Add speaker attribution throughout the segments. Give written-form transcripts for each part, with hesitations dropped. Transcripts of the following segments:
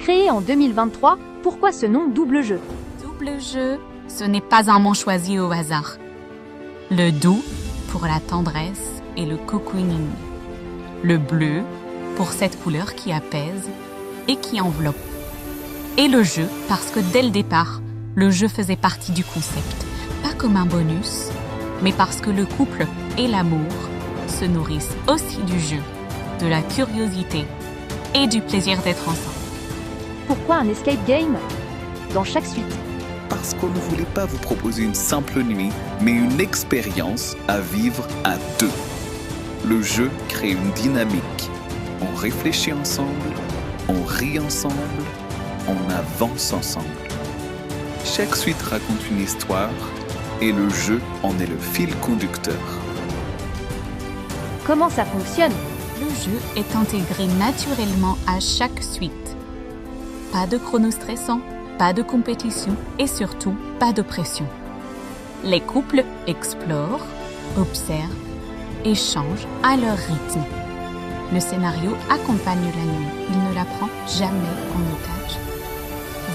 Speaker 1: Créé en 2023, pourquoi ce nom double jeu?
Speaker 2: Double jeu, ce n'est pas un mot choisi au hasard. Le doux pour la tendresse et le cocooning. Le bleu pour cette couleur qui apaise et qui enveloppe. Et le jeu parce que dès le départ, le jeu faisait partie du concept. Pas comme un bonus, mais parce que le couple et l'amour se nourrissent aussi du jeu, de la curiosité et du plaisir d'être ensemble.
Speaker 1: Pourquoi un escape game dans chaque suite?
Speaker 3: Parce qu'on ne voulait pas vous proposer une simple nuit, mais une expérience à vivre à deux. Le jeu crée une dynamique. On réfléchit ensemble, on rit ensemble, on avance ensemble. Chaque suite raconte une histoire et le jeu en est le fil conducteur.
Speaker 1: Comment ça fonctionne?
Speaker 2: Le jeu est intégré naturellement à chaque suite. Pas de chrono stressant, pas de compétition et surtout pas de pression. Les couples explorent, observent, échangent à leur rythme. Le scénario accompagne la nuit, il ne la prend jamais en otage.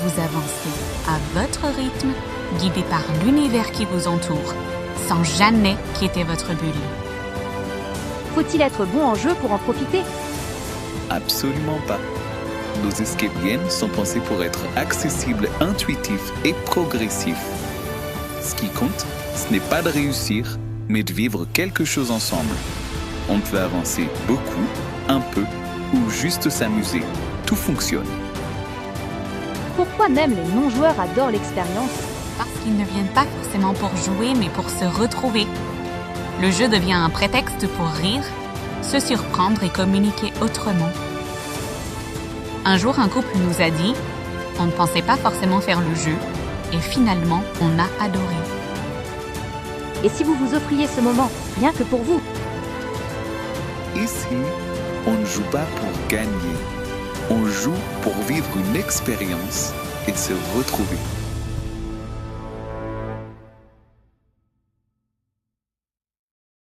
Speaker 2: Vous avancez à votre rythme, guidé par l'univers qui vous entoure, sans jamais quitter votre bulle.
Speaker 1: Faut-il être bon en jeu pour en profiter?
Speaker 3: Absolument pas. Nos escape games sont pensés pour être accessibles, intuitifs et progressifs. Ce qui compte, ce n'est pas de réussir, mais de vivre quelque chose ensemble. On peut avancer beaucoup, un peu ou juste s'amuser. Tout fonctionne.
Speaker 1: Pourquoi même les non-joueurs adorent l'expérience?
Speaker 2: Parce qu'ils ne viennent pas forcément pour jouer, mais pour se retrouver. Le jeu devient un prétexte pour rire, se surprendre et communiquer autrement. Un jour, un couple nous a dit « On ne pensait pas forcément faire le jeu, et finalement, on a adoré. »
Speaker 1: Et si vous vous offriez ce moment, rien que pour vous?
Speaker 3: Ici, on ne joue pas pour gagner. On joue pour vivre une expérience et se retrouver.